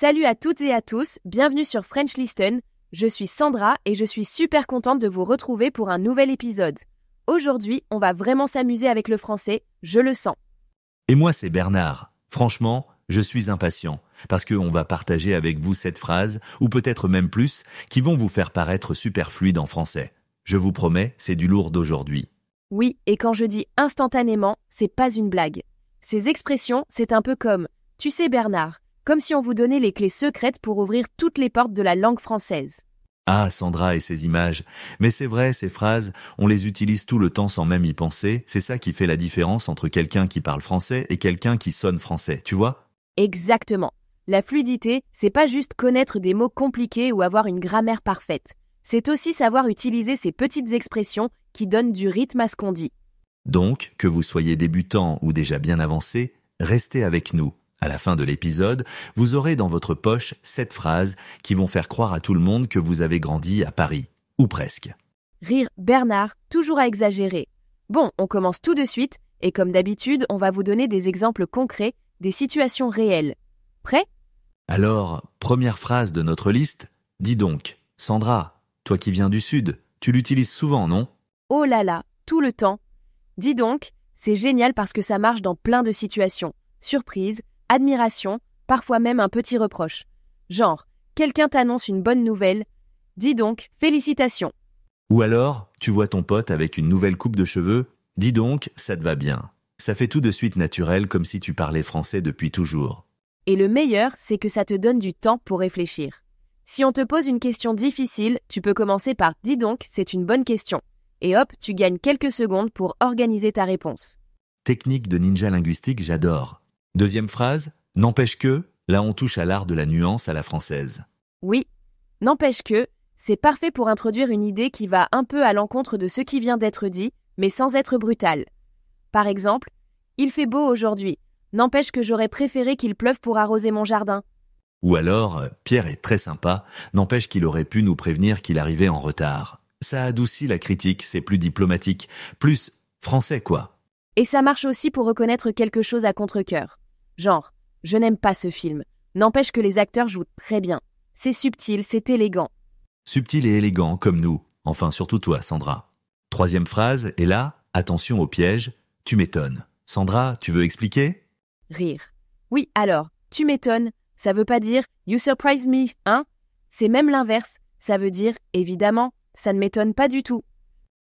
Salut à toutes et à tous, bienvenue sur French Listen. Je suis Sandra et je suis super contente de vous retrouver pour un nouvel épisode. Aujourd'hui, on va vraiment s'amuser avec le français, je le sens. Et moi, c'est Bernard. Franchement, je suis impatient, parce qu'on va partager avec vous cette phrase, ou peut-être même plus, qui vont vous faire paraître super fluide en français. Je vous promets, c'est du lourd d'aujourd'hui. Oui, et quand je dis instantanément, c'est pas une blague. Ces expressions, c'est un peu comme « Tu sais Bernard », comme si on vous donnait les clés secrètes pour ouvrir toutes les portes de la langue française. Ah, Sandra et ses images. Mais c'est vrai, ces phrases, on les utilise tout le temps sans même y penser. C'est ça qui fait la différence entre quelqu'un qui parle français et quelqu'un qui sonne français, tu vois ? Exactement. La fluidité, c'est pas juste connaître des mots compliqués ou avoir une grammaire parfaite. C'est aussi savoir utiliser ces petites expressions qui donnent du rythme à ce qu'on dit. Donc, que vous soyez débutant ou déjà bien avancé, restez avec nous. À la fin de l'épisode, vous aurez dans votre poche 7 phrases qui vont faire croire à tout le monde que vous avez grandi à Paris. Ou presque. Rire Bernard, toujours à exagérer. Bon, on commence tout de suite, et comme d'habitude, on va vous donner des exemples concrets, des situations réelles. Prêt ? Alors, première phrase de notre liste, dis donc, Sandra, toi qui viens du Sud, tu l'utilises souvent, non ? Oh là là, tout le temps. Dis donc, c'est génial parce que ça marche dans plein de situations. Surprise, admiration, parfois même un petit reproche. Genre, quelqu'un t'annonce une bonne nouvelle. Dis donc, félicitations. Ou alors, tu vois ton pote avec une nouvelle coupe de cheveux, dis donc, ça te va bien. Ça fait tout de suite naturel comme si tu parlais français depuis toujours. Et le meilleur, c'est que ça te donne du temps pour réfléchir. Si on te pose une question difficile, tu peux commencer par « Dis donc, c'est une bonne question ». Et hop, tu gagnes quelques secondes pour organiser ta réponse. Technique de ninja linguistique, j'adore. Deuxième phrase, n'empêche que, là on touche à l'art de la nuance à la française. Oui, n'empêche que, c'est parfait pour introduire une idée qui va un peu à l'encontre de ce qui vient d'être dit, mais sans être brutal. Par exemple, « Il fait beau aujourd'hui, n'empêche que j'aurais préféré qu'il pleuve pour arroser mon jardin ». Ou alors, Pierre est très sympa, n'empêche qu'il aurait pu nous prévenir qu'il arrivait en retard. Ça adoucit la critique, c'est plus diplomatique, plus français quoi. Et ça marche aussi pour reconnaître quelque chose à contre-cœur. Genre, je n'aime pas ce film. N'empêche que les acteurs jouent très bien. C'est subtil, c'est élégant. Subtil et élégant comme nous. Enfin, surtout toi, Sandra. Troisième phrase, et là, attention au piège, tu m'étonnes. Sandra, tu veux expliquer ? Rire. Oui, alors, tu m'étonnes. Ça veut pas dire « you surprise me », hein ? C'est même l'inverse. Ça veut dire « évidemment, ça ne m'étonne pas du tout ».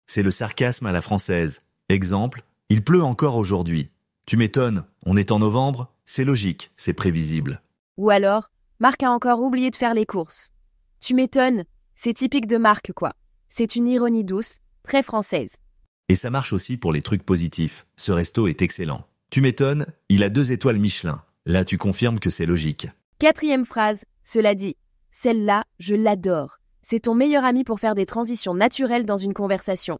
C'est le sarcasme à la française. Exemple, il pleut encore aujourd'hui. Tu m'étonnes, on est en novembre, c'est logique, c'est prévisible. Ou alors, Marc a encore oublié de faire les courses. Tu m'étonnes, c'est typique de Marc quoi. C'est une ironie douce, très française. Et ça marche aussi pour les trucs positifs. Ce resto est excellent. Tu m'étonnes, il a 2 étoiles Michelin. Là, tu confirmes que c'est logique. Quatrième phrase, cela dit. Celle-là, je l'adore. C'est ton meilleur ami pour faire des transitions naturelles dans une conversation.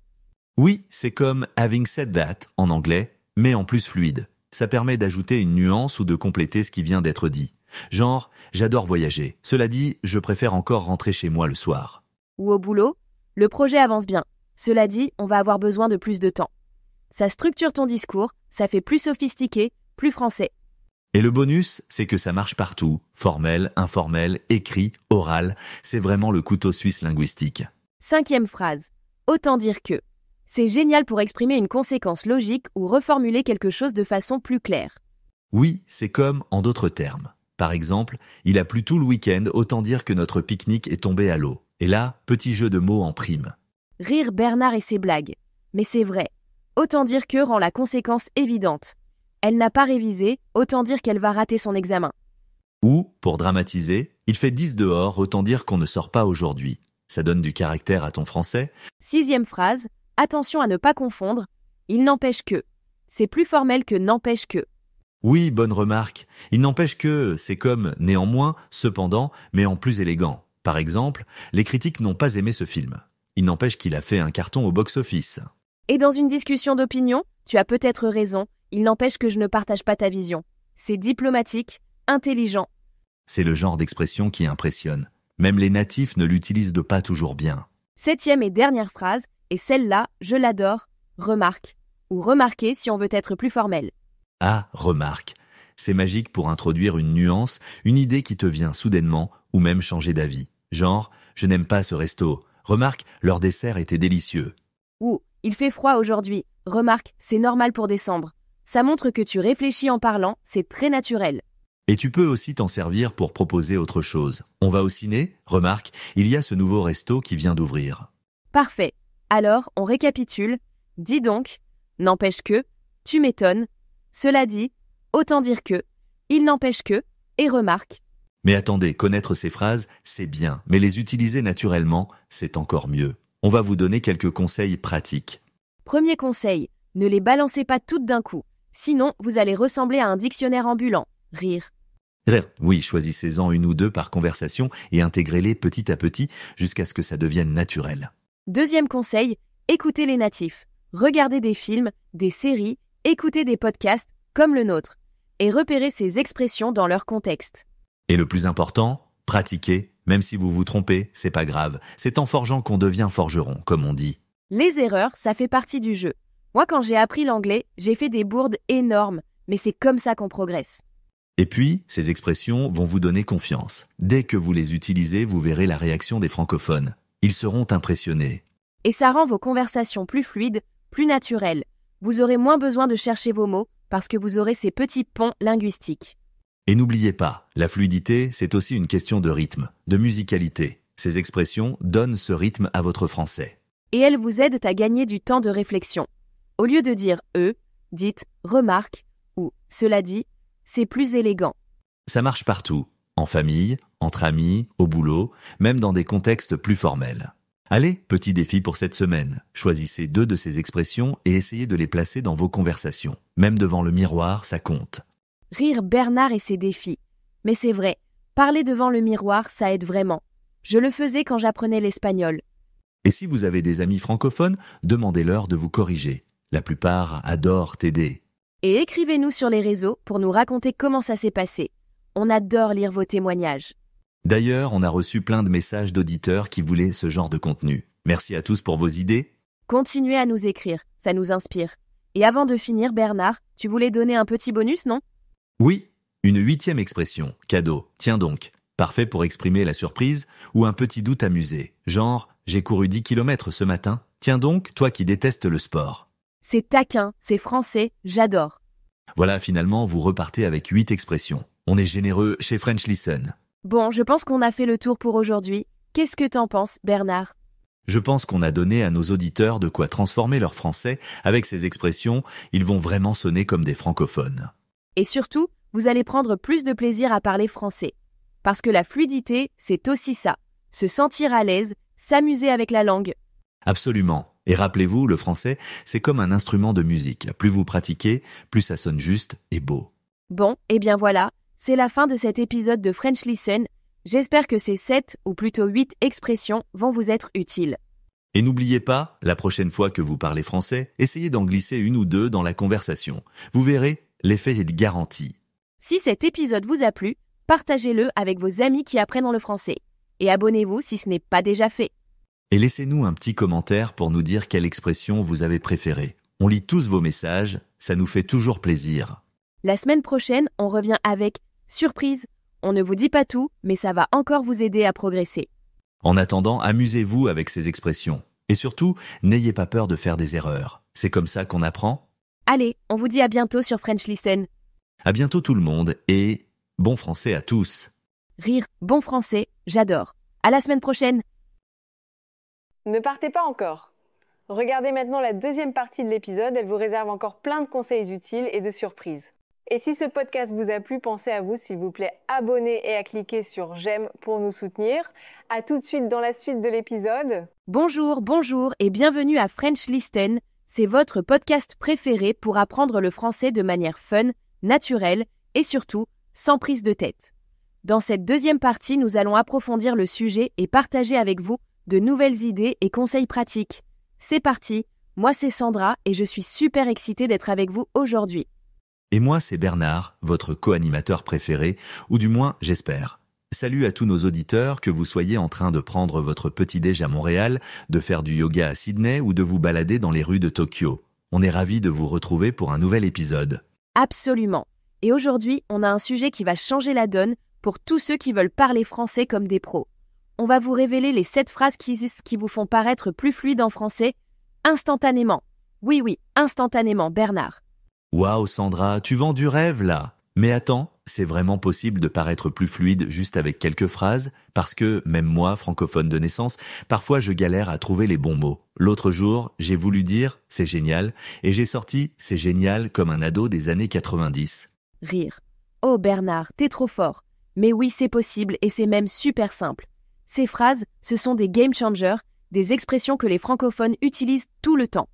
Oui, c'est comme having said that en anglais, mais en plus fluide. Ça permet d'ajouter une nuance ou de compléter ce qui vient d'être dit. Genre, j'adore voyager. Cela dit, je préfère encore rentrer chez moi le soir. Ou au boulot, le projet avance bien. Cela dit, on va avoir besoin de plus de temps. Ça structure ton discours, ça fait plus sophistiqué, plus français. Et le bonus, c'est que ça marche partout. Formel, informel, écrit, oral. C'est vraiment le couteau suisse linguistique. Cinquième phrase. Autant dire que. C'est génial pour exprimer une conséquence logique ou reformuler quelque chose de façon plus claire. Oui, c'est comme en d'autres termes. Par exemple, il a plu tout le week-end, autant dire que notre pique-nique est tombé à l'eau. Et là, petit jeu de mots en prime. Rire Bernard et ses blagues. Mais c'est vrai. Autant dire que rend la conséquence évidente. Elle n'a pas révisé, autant dire qu'elle va rater son examen. Ou, pour dramatiser, il fait 10 dehors, autant dire qu'on ne sort pas aujourd'hui. Ça donne du caractère à ton français. Sixième phrase. Attention à ne pas confondre. Il n'empêche que. C'est plus formel que n'empêche que. Oui, bonne remarque. Il n'empêche que c'est comme néanmoins, cependant, mais en plus élégant. Par exemple, les critiques n'ont pas aimé ce film. Il n'empêche qu'il a fait un carton au box-office. Et dans une discussion d'opinion, tu as peut-être raison. Il n'empêche que je ne partage pas ta vision. C'est diplomatique, intelligent. C'est le genre d'expression qui impressionne. Même les natifs ne l'utilisent pas toujours bien. Septième et dernière phrase, et celle-là, je l'adore, remarque. Ou remarquer si on veut être plus formel. Ah, remarque. C'est magique pour introduire une nuance, une idée qui te vient soudainement, ou même changer d'avis. Genre, je n'aime pas ce resto. Remarque, leur dessert était délicieux. Ou, il fait froid aujourd'hui. Remarque, c'est normal pour décembre. Ça montre que tu réfléchis en parlant, c'est très naturel. Et tu peux aussi t'en servir pour proposer autre chose. On va au ciné? Remarque, il y a ce nouveau resto qui vient d'ouvrir. Parfait. Alors, on récapitule. Dis donc, n'empêche que, tu m'étonnes. Cela dit, autant dire que, il n'empêche que, et remarque. Mais attendez, connaître ces phrases, c'est bien, mais les utiliser naturellement, c'est encore mieux. On va vous donner quelques conseils pratiques. Premier conseil, ne les balancez pas toutes d'un coup. Sinon, vous allez ressembler à un dictionnaire ambulant. Rire. Oui, choisissez-en une ou deux par conversation et intégrez-les petit à petit jusqu'à ce que ça devienne naturel. Deuxième conseil, écoutez les natifs. Regardez des films, des séries, écoutez des podcasts comme le nôtre et repérez ces expressions dans leur contexte. Et le plus important, pratiquez. Même si vous vous trompez, c'est pas grave. C'est en forgeant qu'on devient forgeron, comme on dit. Les erreurs, ça fait partie du jeu. Moi, quand j'ai appris l'anglais, j'ai fait des bourdes énormes, mais c'est comme ça qu'on progresse. Et puis, ces expressions vont vous donner confiance. Dès que vous les utilisez, vous verrez la réaction des francophones. Ils seront impressionnés. Et ça rend vos conversations plus fluides, plus naturelles. Vous aurez moins besoin de chercher vos mots parce que vous aurez ces petits ponts linguistiques. Et n'oubliez pas, la fluidité, c'est aussi une question de rythme, de musicalité. Ces expressions donnent ce rythme à votre français. Et elles vous aident à gagner du temps de réflexion. Au lieu de dire « dites « remarque » ou « cela dit », c'est plus élégant. Ça marche partout, en famille, entre amis, au boulot, même dans des contextes plus formels. Allez, petit défi pour cette semaine. Choisissez 2 de ces expressions et essayez de les placer dans vos conversations. Même devant le miroir, ça compte. Rire Bernard et ses défis. Mais c'est vrai, parler devant le miroir, ça aide vraiment. Je le faisais quand j'apprenais l'espagnol. Et si vous avez des amis francophones, demandez-leur de vous corriger. La plupart adorent t'aider. Et écrivez-nous sur les réseaux pour nous raconter comment ça s'est passé. On adore lire vos témoignages. D'ailleurs, on a reçu plein de messages d'auditeurs qui voulaient ce genre de contenu. Merci à tous pour vos idées. Continuez à nous écrire, ça nous inspire. Et avant de finir, Bernard, tu voulais donner un petit bonus, non? Oui, une 8e expression, cadeau. Tiens donc, parfait pour exprimer la surprise ou un petit doute amusé. Genre, j'ai couru 10 km ce matin. Tiens donc, toi qui détestes le sport. C'est taquin, c'est français, j'adore. Voilà, finalement, vous repartez avec 8 expressions. On est généreux chez French Listen. Bon, je pense qu'on a fait le tour pour aujourd'hui. Qu'est-ce que t'en penses, Bernard? Je pense qu'on a donné à nos auditeurs de quoi transformer leur français. Avec ces expressions, ils vont vraiment sonner comme des francophones. Et surtout, vous allez prendre plus de plaisir à parler français. Parce que la fluidité, c'est aussi ça. Se sentir à l'aise, s'amuser avec la langue. Absolument. Et rappelez-vous, le français, c'est comme un instrument de musique. Plus vous pratiquez, plus ça sonne juste et beau. Bon, et bien voilà, c'est la fin de cet épisode de French Listen. J'espère que ces 7 ou plutôt 8 expressions vont vous être utiles. Et n'oubliez pas, la prochaine fois que vous parlez français, essayez d'en glisser une ou deux dans la conversation. Vous verrez, l'effet est garanti. Si cet épisode vous a plu, partagez-le avec vos amis qui apprennent le français. Et abonnez-vous si ce n'est pas déjà fait. Et laissez-nous un petit commentaire pour nous dire quelle expression vous avez préférée. On lit tous vos messages, ça nous fait toujours plaisir. La semaine prochaine, on revient avec surprise. On ne vous dit pas tout, mais ça va encore vous aider à progresser. En attendant, amusez-vous avec ces expressions. Et surtout, n'ayez pas peur de faire des erreurs. C'est comme ça qu'on apprend. Allez, on vous dit à bientôt sur French Listen. À bientôt tout le monde et bon français à tous. Rire, bon français, j'adore. À la semaine prochaine. Ne partez pas encore. Regardez maintenant la deuxième partie de l'épisode, elle vous réserve encore plein de conseils utiles et de surprises. Et si ce podcast vous a plu, pensez à vous, s'il vous plaît, abonner et à cliquer sur j'aime pour nous soutenir. À tout de suite dans la suite de l'épisode. Bonjour et bienvenue à French Listen. C'est votre podcast préféré pour apprendre le français de manière fun, naturelle et surtout sans prise de tête. Dans cette deuxième partie, nous allons approfondir le sujet et partager avec vous de nouvelles idées et conseils pratiques. C'est parti, moi c'est Sandra et je suis super excitée d'être avec vous aujourd'hui. Et moi c'est Bernard, votre co-animateur préféré, ou du moins j'espère. Salut à tous nos auditeurs, que vous soyez en train de prendre votre petit-déj à Montréal, de faire du yoga à Sydney ou de vous balader dans les rues de Tokyo. On est ravis de vous retrouver pour un nouvel épisode. Absolument. Et aujourd'hui, on a un sujet qui va changer la donne pour tous ceux qui veulent parler français comme des pros. On va vous révéler les 7 phrases qui vous font paraître plus fluide en français instantanément. Oui, instantanément, Bernard. Waouh Sandra, tu vends du rêve là. Mais attends, c'est vraiment possible de paraître plus fluide juste avec quelques phrases, parce que, même moi, francophone de naissance, parfois je galère à trouver les bons mots. L'autre jour, j'ai voulu dire « c'est génial » et j'ai sorti « c'est génial » comme un ado des années 90. Rire. Oh Bernard, t'es trop fort. Mais oui, c'est possible et c'est même super simple. Ces phrases, ce sont des game changers, des expressions que les francophones utilisent tout le temps.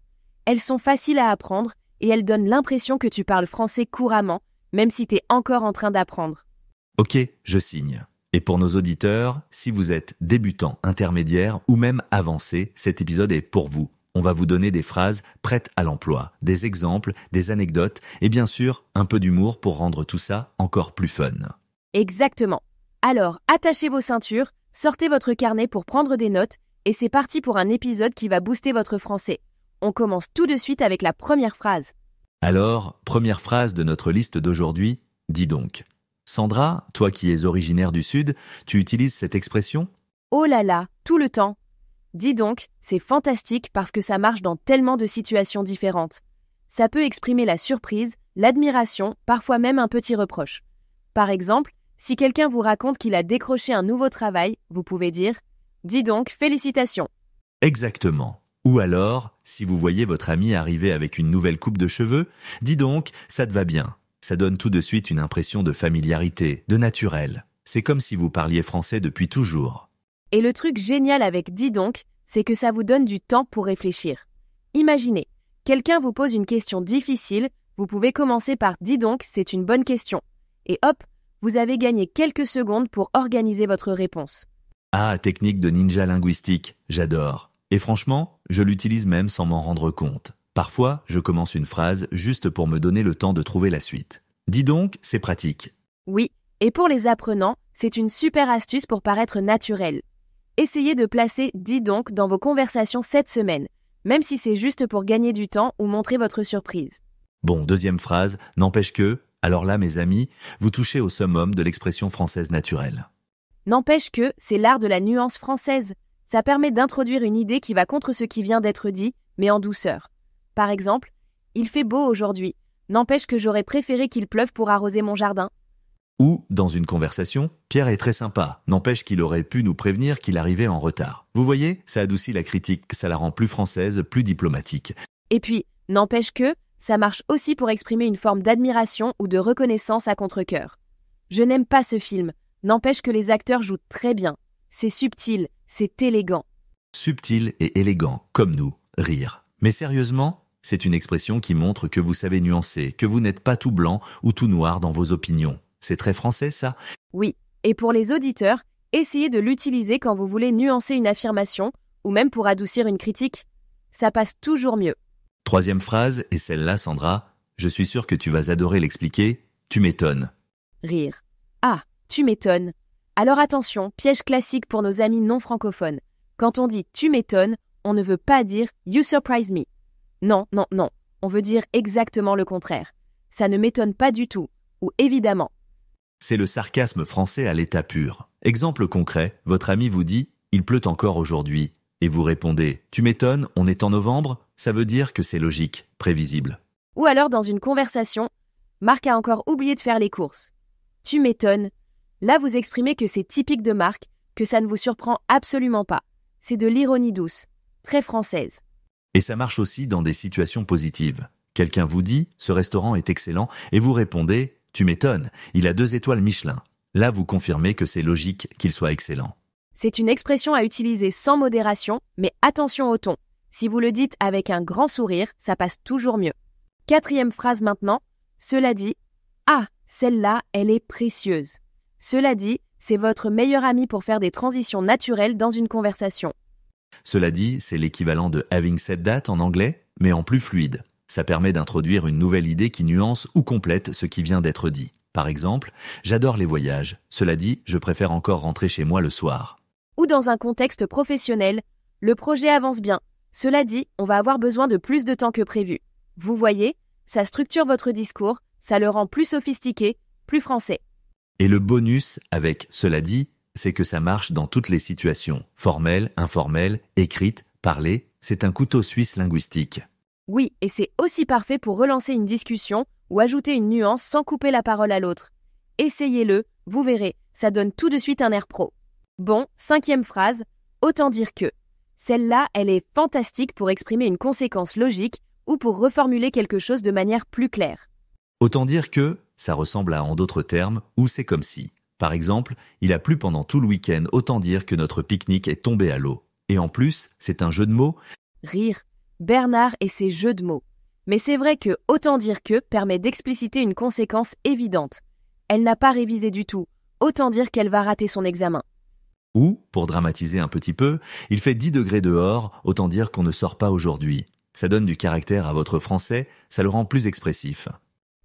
Elles sont faciles à apprendre et elles donnent l'impression que tu parles français couramment, même si t'es encore en train d'apprendre. Ok, je signe. Et pour nos auditeurs, si vous êtes débutant, intermédiaire ou même avancé, cet épisode est pour vous. On va vous donner des phrases prêtes à l'emploi, des exemples, des anecdotes et bien sûr, un peu d'humour pour rendre tout ça encore plus fun. Exactement. Alors, attachez vos ceintures, sortez votre carnet pour prendre des notes et c'est parti pour un épisode qui va booster votre français. On commence tout de suite avec la première phrase. Alors, première phrase de notre liste d'aujourd'hui, dis donc. Sandra, toi qui es originaire du Sud, tu utilises cette expression ? Oh là là, tout le temps. Dis donc, c'est fantastique parce que ça marche dans tellement de situations différentes. Ça peut exprimer la surprise, l'admiration, parfois même un petit reproche. Par exemple, si quelqu'un vous raconte qu'il a décroché un nouveau travail, vous pouvez dire « Dis donc, félicitations ». Exactement. Ou alors, si vous voyez votre ami arriver avec une nouvelle coupe de cheveux, dis donc, ça te va bien. Ça donne tout de suite une impression de familiarité, de naturel. C'est comme si vous parliez français depuis toujours. Et le truc génial avec « Dis donc », c'est que ça vous donne du temps pour réfléchir. Imaginez, quelqu'un vous pose une question difficile, vous pouvez commencer par « Dis donc, c'est une bonne question ». Et hop, vous avez gagné quelques secondes pour organiser votre réponse. Ah, technique de ninja linguistique, j'adore. Et franchement, je l'utilise même sans m'en rendre compte. Parfois, je commence une phrase juste pour me donner le temps de trouver la suite. Dis donc, c'est pratique. Oui, et pour les apprenants, c'est une super astuce pour paraître naturel. Essayez de placer « dis donc » dans vos conversations cette semaine, même si c'est juste pour gagner du temps ou montrer votre surprise. Bon, deuxième phrase, n'empêche que, alors là mes amis, vous touchez au summum de l'expression française naturelle. N'empêche que, c'est l'art de la nuance française. Ça permet d'introduire une idée qui va contre ce qui vient d'être dit, mais en douceur. Par exemple, « Il fait beau aujourd'hui. N'empêche que j'aurais préféré qu'il pleuve pour arroser mon jardin. » Ou, dans une conversation, Pierre est très sympa, n'empêche qu'il aurait pu nous prévenir qu'il arrivait en retard. Vous voyez, ça adoucit la critique, ça la rend plus française, plus diplomatique. Et puis, n'empêche que, ça marche aussi pour exprimer une forme d'admiration ou de reconnaissance à contre-cœur. Je n'aime pas ce film, n'empêche que les acteurs jouent très bien. C'est subtil, c'est élégant. Subtil et élégant, comme nous, rire. Mais sérieusement, c'est une expression qui montre que vous savez nuancer, que vous n'êtes pas tout blanc ou tout noir dans vos opinions. C'est très français, ça ? Oui, et pour les auditeurs, essayez de l'utiliser quand vous voulez nuancer une affirmation ou même pour adoucir une critique. Ça passe toujours mieux. Troisième phrase, et celle-là, Sandra, je suis sûr que tu vas adorer l'expliquer, tu m'étonnes. Rire. Ah, tu m'étonnes. Alors attention, piège classique pour nos amis non francophones. Quand on dit « tu m'étonnes », on ne veut pas dire « you surprise me ». Non, on veut dire exactement le contraire. Ça ne m'étonne pas du tout, ou évidemment. C'est le sarcasme français à l'état pur. Exemple concret, votre ami vous dit « il pleut encore aujourd'hui » et vous répondez « tu m'étonnes, on est en novembre ?» Ça veut dire que c'est logique, prévisible. Ou alors dans une conversation, Marc a encore oublié de faire les courses. « Tu m'étonnes ». Là, vous exprimez que c'est typique de Marc, que ça ne vous surprend absolument pas. C'est de l'ironie douce, très française. Et ça marche aussi dans des situations positives. Quelqu'un vous dit « ce restaurant est excellent » et vous répondez « tu m'étonnes, il a 2 étoiles Michelin ». Là, vous confirmez que c'est logique qu'il soit excellent. C'est une expression à utiliser sans modération, mais attention au ton. Si vous le dites avec un grand sourire, ça passe toujours mieux. 4e phrase maintenant. Cela dit, « Ah, celle-là, elle est précieuse ». Cela dit, c'est votre meilleur ami pour faire des transitions naturelles dans une conversation. Cela dit, c'est l'équivalent de « having said that » en anglais, mais en plus fluide. Ça permet d'introduire une nouvelle idée qui nuance ou complète ce qui vient d'être dit. Par exemple, « J'adore les voyages. Cela dit, je préfère encore rentrer chez moi le soir. » Ou dans un contexte professionnel, « Le projet avance bien. Cela dit, on va avoir besoin de plus de temps que prévu. » Vous voyez, ça structure votre discours, Ça le rend plus sophistiqué, plus français. Et le bonus avec « cela dit », c'est que ça marche dans toutes les situations, formelles, informelles, écrites, parlées, c'est un couteau suisse linguistique. Oui, et c'est aussi parfait pour relancer une discussion ou ajouter une nuance sans couper la parole à l'autre. Essayez-le, vous verrez, ça donne tout de suite un air pro. Bon, 5e phrase, autant dire que. Celle-là, elle est fantastique pour exprimer une conséquence logique ou pour reformuler quelque chose de manière plus claire. Autant dire que, ça ressemble à en d'autres termes, ou c'est comme si. Par exemple, il a plu pendant tout le week-end, autant dire que notre pique-nique est tombé à l'eau. Et en plus, c'est un jeu de mots. Rire, Bernard et ses jeux de mots. Mais c'est vrai que autant dire que permet d'expliciter une conséquence évidente. Elle n'a pas révisé du tout, autant dire qu'elle va rater son examen. Ou, pour dramatiser un petit peu, il fait 10 degrés dehors, autant dire qu'on ne sort pas aujourd'hui. Ça donne du caractère à votre français, ça le rend plus expressif.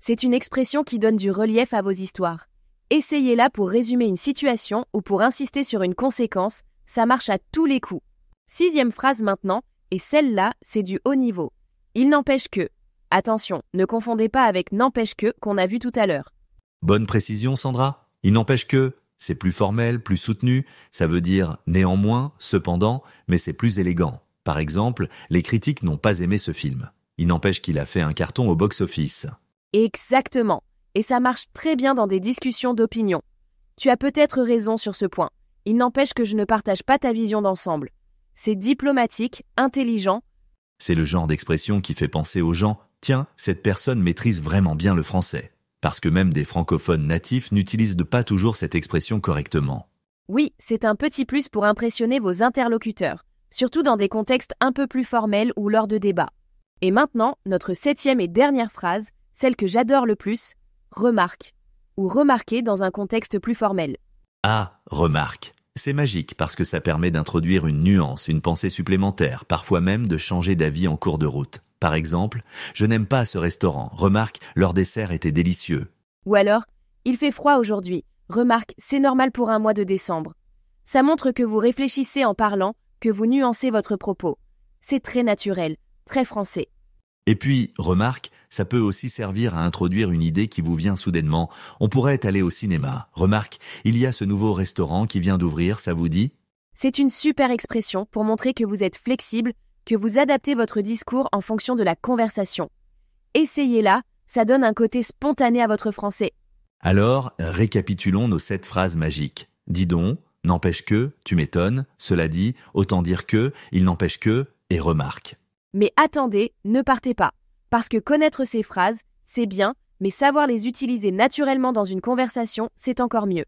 C'est une expression qui donne du relief à vos histoires. Essayez-la pour résumer une situation ou pour insister sur une conséquence, ça marche à tous les coups. 6e phrase maintenant, et celle-là, c'est du haut niveau. Il n'empêche que. Attention, ne confondez pas avec n'empêche que qu'on a vu tout à l'heure. Bonne précision, Sandra. Il n'empêche que, c'est plus formel, plus soutenu, ça veut dire néanmoins, cependant, mais c'est plus élégant. Par exemple, les critiques n'ont pas aimé ce film. Il n'empêche qu'il a fait un carton au box-office. Exactement. Et ça marche très bien dans des discussions d'opinion. Tu as peut-être raison sur ce point. Il n'empêche que je ne partage pas ta vision d'ensemble. C'est diplomatique, intelligent. C'est le genre d'expression qui fait penser aux gens « Tiens, cette personne maîtrise vraiment bien le français ». Parce que même des francophones natifs n'utilisent pas toujours cette expression correctement. Oui, c'est un petit plus pour impressionner vos interlocuteurs, surtout dans des contextes un peu plus formels ou lors de débats. Et maintenant, notre 7e et dernière phrase, celle que j'adore le plus, remarque, ou remarquer dans un contexte plus formel. Ah, remarque. C'est magique parce que ça permet d'introduire une nuance, une pensée supplémentaire, parfois même de changer d'avis en cours de route. Par exemple, je n'aime pas ce restaurant. Remarque, leur dessert était délicieux. Ou alors, il fait froid aujourd'hui. Remarque, c'est normal pour un mois de décembre. Ça montre que vous réfléchissez en parlant, que vous nuancez votre propos. C'est très naturel, très français. Et puis, remarque, ça peut aussi servir à introduire une idée qui vous vient soudainement. On pourrait aller au cinéma. Remarque, il y a ce nouveau restaurant qui vient d'ouvrir, ça vous dit ? C'est une super expression pour montrer que vous êtes flexible, que vous adaptez votre discours en fonction de la conversation. Essayez-la, ça donne un côté spontané à votre français. Alors, récapitulons nos 7 phrases magiques. Dis donc, n'empêche que, tu m'étonnes, cela dit, autant dire que, il n'empêche que, et remarque. Mais attendez, ne partez pas. Parce que connaître ces phrases, c'est bien, mais savoir les utiliser naturellement dans une conversation, c'est encore mieux.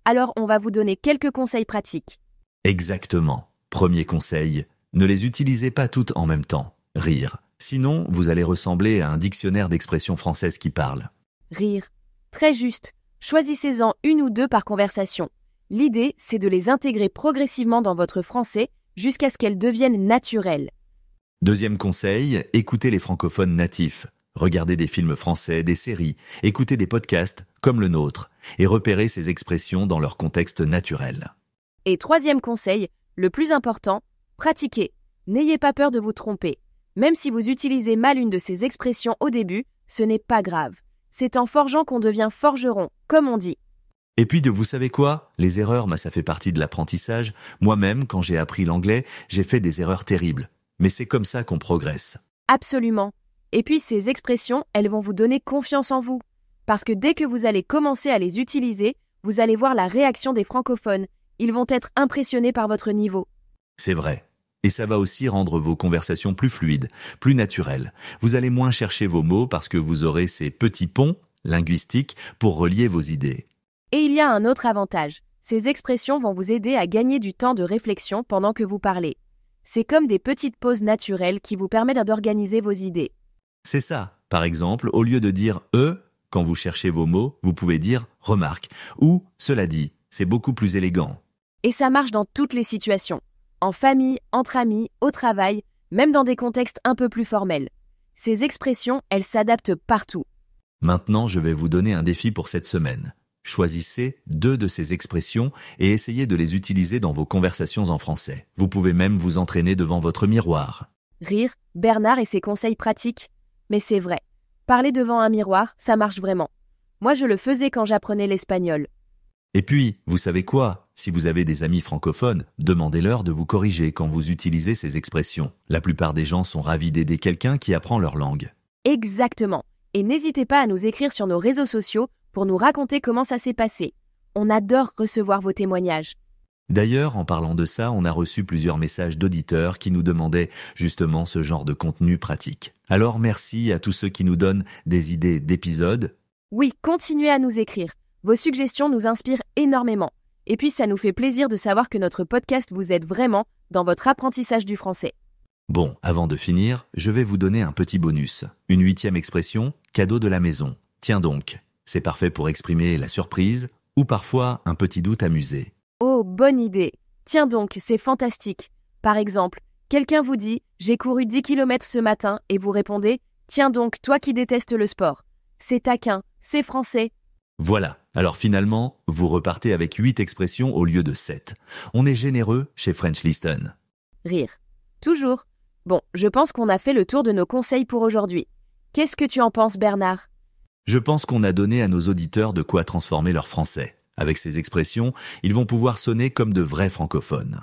Alors on va vous donner quelques conseils pratiques. Exactement. Premier conseil, ne les utilisez pas toutes en même temps. Rire. Sinon, vous allez ressembler à un dictionnaire d'expressions françaises qui parle. Rire. Très juste. Choisissez-en une ou deux par conversation. L'idée, c'est de les intégrer progressivement dans votre français jusqu'à ce qu'elles deviennent naturelles. Deuxième conseil, écoutez les francophones natifs. Regardez des films français, des séries, écoutez des podcasts comme le nôtre et repérez ces expressions dans leur contexte naturel. Et troisième conseil, le plus important, pratiquez. N'ayez pas peur de vous tromper. Même si vous utilisez mal une de ces expressions au début, ce n'est pas grave. C'est en forgeant qu'on devient forgeron, comme on dit. Et puis vous savez quoi ? Les erreurs, ça fait partie de l'apprentissage. Moi-même, quand j'ai appris l'anglais, j'ai fait des erreurs terribles. Mais c'est comme ça qu'on progresse. Absolument. Et puis ces expressions, elles vont vous donner confiance en vous. Parce que dès que vous allez commencer à les utiliser, vous allez voir la réaction des francophones. Ils vont être impressionnés par votre niveau. C'est vrai. Et ça va aussi rendre vos conversations plus fluides, plus naturelles. Vous allez moins chercher vos mots parce que vous aurez ces petits ponts linguistiques pour relier vos idées. Et il y a un autre avantage. Ces expressions vont vous aider à gagner du temps de réflexion pendant que vous parlez. C'est comme des petites pauses naturelles qui vous permettent d'organiser vos idées. C'est ça. Par exemple, au lieu de dire « quand vous cherchez vos mots, vous pouvez dire « remarque » ou « cela dit ». C'est beaucoup plus élégant. Et ça marche dans toutes les situations. En famille, entre amis, au travail, même dans des contextes un peu plus formels. Ces expressions, elles s'adaptent partout. Maintenant, je vais vous donner un défi pour cette semaine. Choisissez 2 de ces expressions et essayez de les utiliser dans vos conversations en français. Vous pouvez même vous entraîner devant votre miroir. Rire, Bernard et ses conseils pratiques. Mais c'est vrai. Parler devant un miroir, ça marche vraiment. Moi, je le faisais quand j'apprenais l'espagnol. Et puis, vous savez quoi? Si vous avez des amis francophones, demandez-leur de vous corriger quand vous utilisez ces expressions. La plupart des gens sont ravis d'aider quelqu'un qui apprend leur langue. Exactement. Et n'hésitez pas à nous écrire sur nos réseaux sociaux pour nous raconter comment ça s'est passé. On adore recevoir vos témoignages. D'ailleurs, en parlant de ça, on a reçu plusieurs messages d'auditeurs qui nous demandaient justement ce genre de contenu pratique. Alors merci à tous ceux qui nous donnent des idées d'épisodes. Oui, continuez à nous écrire. Vos suggestions nous inspirent énormément. Et puis ça nous fait plaisir de savoir que notre podcast vous aide vraiment dans votre apprentissage du français. Bon, avant de finir, je vais vous donner un petit bonus. Une 8e expression, cadeau de la maison. Tiens donc, c'est parfait pour exprimer la surprise ou parfois un petit doute amusé. Oh, bonne idée. Tiens donc, c'est fantastique. Par exemple, quelqu'un vous dit « J'ai couru 10 km ce matin » et vous répondez « Tiens donc, toi qui détestes le sport. » C'est taquin, c'est français. Voilà, alors finalement, vous repartez avec 8 expressions au lieu de 7. On est généreux chez French Listen. Rire. Toujours. Bon, je pense qu'on a fait le tour de nos conseils pour aujourd'hui. Qu'est-ce que tu en penses, Bernard? Je pense qu'on a donné à nos auditeurs de quoi transformer leur français. Avec ces expressions, ils vont pouvoir sonner comme de vrais francophones.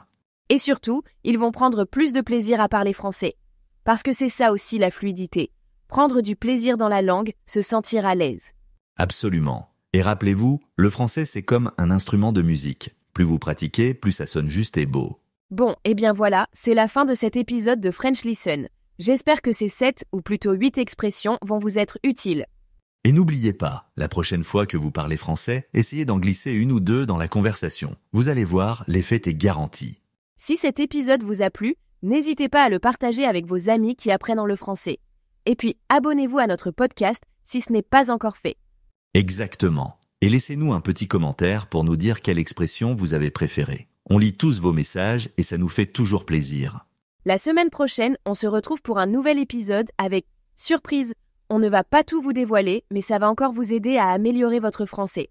Et surtout, ils vont prendre plus de plaisir à parler français. Parce que c'est ça aussi la fluidité. Prendre du plaisir dans la langue, se sentir à l'aise. Absolument. Et rappelez-vous, le français c'est comme un instrument de musique. Plus vous pratiquez, plus ça sonne juste et beau. Bon, et bien voilà, c'est la fin de cet épisode de French Listen. J'espère que ces 7 ou plutôt 8 expressions vont vous être utiles. Et n'oubliez pas, la prochaine fois que vous parlez français, essayez d'en glisser une ou deux dans la conversation. Vous allez voir, l'effet est garanti. Si cet épisode vous a plu, n'hésitez pas à le partager avec vos amis qui apprennent le français. Et puis, abonnez-vous à notre podcast si ce n'est pas encore fait. Exactement. Et laissez-nous un petit commentaire pour nous dire quelle expression vous avez préférée. On lit tous vos messages et ça nous fait toujours plaisir. La semaine prochaine, on se retrouve pour un nouvel épisode avec surprise. On ne va pas tout vous dévoiler, mais ça va encore vous aider à améliorer votre français.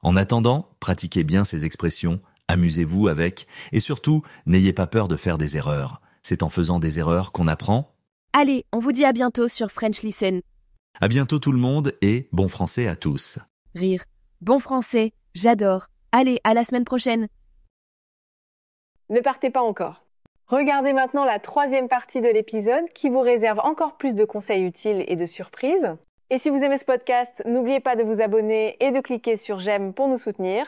En attendant, pratiquez bien ces expressions, amusez-vous avec, et surtout, n'ayez pas peur de faire des erreurs. C'est en faisant des erreurs qu'on apprend. Allez, on vous dit à bientôt sur French Listen. À bientôt tout le monde et bon français à tous. Rire. Bon français, j'adore. Allez, à la semaine prochaine. Ne partez pas encore. Regardez maintenant la 3e partie de l'épisode qui vous réserve encore plus de conseils utiles et de surprises. Et si vous aimez ce podcast, n'oubliez pas de vous abonner et de cliquer sur j'aime pour nous soutenir.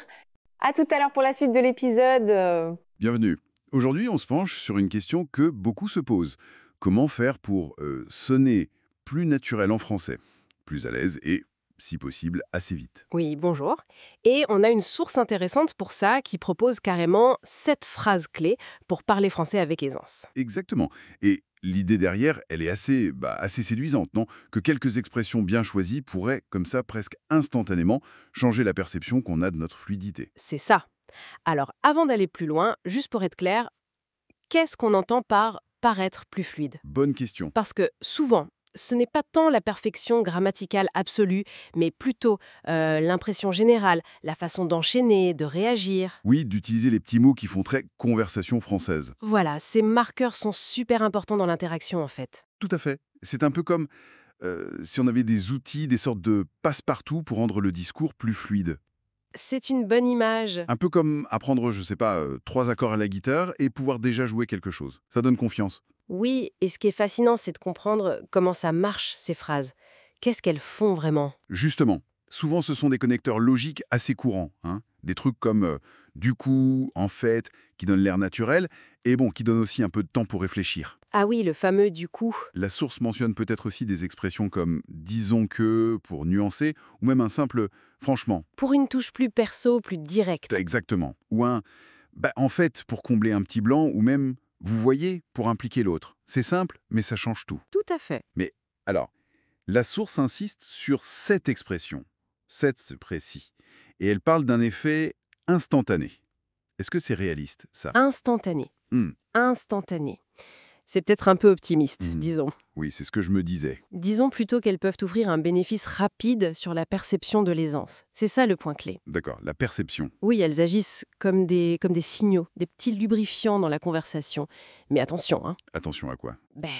À tout à l'heure pour la suite de l'épisode. Bienvenue. Aujourd'hui, on se penche sur une question que beaucoup se posent. Comment faire pour sonner plus naturel en français, plus à l'aise et, si possible, assez vite? Oui, bonjour. Et on a une source intéressante pour ça qui propose carrément 7 phrases clés pour parler français avec aisance. Exactement. Et l'idée derrière, elle est assez séduisante, non? Que quelques expressions bien choisies pourraient, comme ça, presque instantanément, changer la perception qu'on a de notre fluidité. C'est ça. Alors, avant d'aller plus loin, juste pour être clair, qu'est-ce qu'on entend par paraître plus fluide? Bonne question. Parce que souvent, ce n'est pas tant la perfection grammaticale absolue, mais plutôt l'impression générale, la façon d'enchaîner, de réagir. Oui, d'utiliser les petits mots qui font très conversation française. Voilà, ces marqueurs sont super importants dans l'interaction en fait. Tout à fait. C'est un peu comme si on avait des outils, des sortes de passe-partout pour rendre le discours plus fluide. C'est une bonne image. Un peu comme apprendre, je sais pas, 3 accords à la guitare et pouvoir déjà jouer quelque chose. Ça donne confiance. Oui, et ce qui est fascinant, c'est de comprendre comment ça marche, ces phrases. Qu'est-ce qu'elles font vraiment? Justement, souvent ce sont des connecteurs logiques assez courants. Des trucs comme du coup, en fait, qui donnent l'air naturel, et bon, qui donnent aussi un peu de temps pour réfléchir. Ah oui, le fameux « du coup ». La source mentionne peut-être aussi des expressions comme « disons que » pour nuancer, ou même un simple « franchement Pour une touche plus perso, plus ». Directe. Exactement. Ou un « en fait » pour combler un petit blanc, ou même « vous voyez » pour impliquer l'autre. C'est simple, mais ça change tout. Tout à fait. Mais alors, la source insiste sur cette expression. 7, c'est précis. Et elle parle d'un effet instantané. Est-ce que c'est réaliste, ça? Instantané. Hmm. Instantané. C'est peut-être un peu optimiste, Mhm. disons. Oui, c'est ce que je me disais. Disons plutôt qu'elles peuvent offrir un bénéfice rapide sur la perception de l'aisance. C'est ça le point clé. D'accord, la perception. Oui, elles agissent comme des signaux, des petits lubrifiants dans la conversation. Mais attention, hein, Attention à quoi?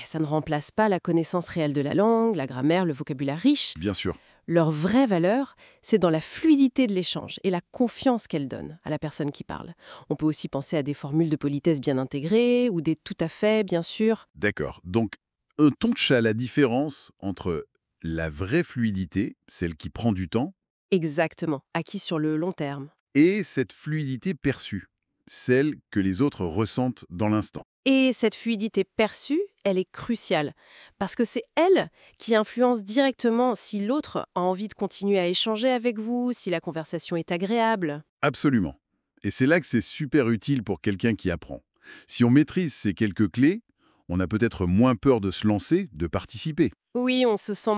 ça ne remplace pas la connaissance réelle de la langue, la grammaire, le vocabulaire riche. Bien sûr. Leur vraie valeur, c'est dans la fluidité de l'échange et la confiance qu'elle donne à la personne qui parle. On peut aussi penser à des formules de politesse bien intégrées ou des tout à fait, bien sûr. D'accord. Donc, un touch à la différence entre la vraie fluidité, celle qui prend du temps, Exactement, acquis sur le long terme. et cette fluidité perçue, celle que les autres ressentent dans l'instant. Et cette fluidité perçue, elle est cruciale, parce que c'est elle qui influence directement si l'autre a envie de continuer à échanger avec vous, si la conversation est agréable. Absolument. Et c'est là que c'est super utile pour quelqu'un qui apprend. Si on maîtrise ces quelques clés, on a peut-être moins peur de se lancer, de participer. Oui, on se sent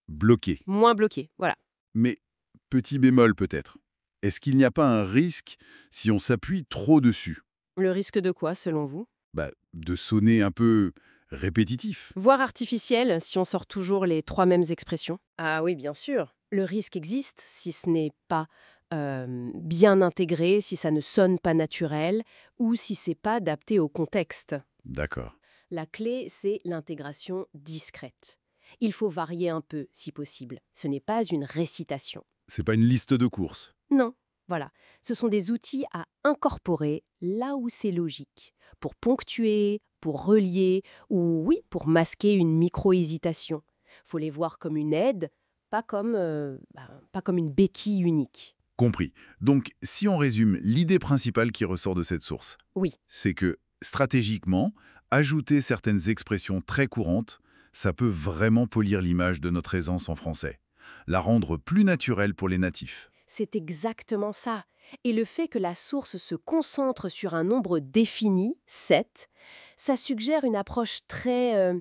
Bloqué. moins bloqué, voilà. Mais, petit bémol peut-être, est-ce qu'il n'y a pas un risque si on s'appuie trop dessus? Le risque de quoi, selon vous? De sonner un peu répétitif. Voire artificiel, si on sort toujours les 3 mêmes expressions. Ah oui, bien sûr. Le risque existe si ce n'est pas bien intégré, si ça ne sonne pas naturel, ou si c'est pas adapté au contexte. D'accord. La clé, c'est l'intégration discrète. Il faut varier un peu, si possible. Ce n'est pas une récitation. C'est pas une liste de courses. Non, voilà. Ce sont des outils à incorporer là où c'est logique. Pour ponctuer, pour relier, ou oui, pour masquer une micro-hésitation. Faut les voir comme une aide, pas comme une béquille unique. Compris. Donc, si on résume l'idée principale qui ressort de cette source, Oui. c'est que, stratégiquement, ajouter certaines expressions très courantes, ça peut vraiment polir l'image de notre aisance en français, la rendre plus naturelle pour les natifs. C'est exactement ça. Et le fait que la source se concentre sur un nombre défini, 7, ça suggère une approche très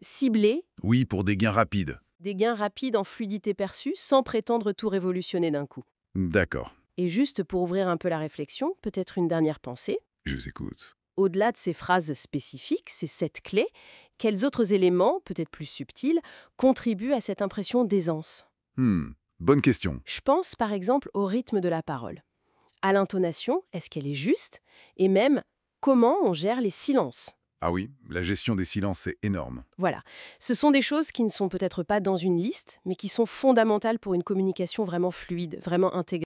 ciblée, Oui, pour des gains rapides. des gains rapides en fluidité perçue, sans prétendre tout révolutionner d'un coup. D'accord. Et juste pour ouvrir un peu la réflexion, peut-être une dernière pensée. Je vous écoute. Au-delà de ces phrases spécifiques, ces 7 clés, quels autres éléments, peut-être plus subtils, contribuent à cette impression d'aisance? Bonne question. Je pense par exemple au rythme de la parole. À l'intonation, est-ce qu'elle est juste? Et même, comment on gère les silences? Ah oui, la gestion des silences, c'est énorme. Voilà. Ce sont des choses qui ne sont peut-être pas dans une liste, mais qui sont fondamentales pour une communication vraiment fluide, vraiment intégrée.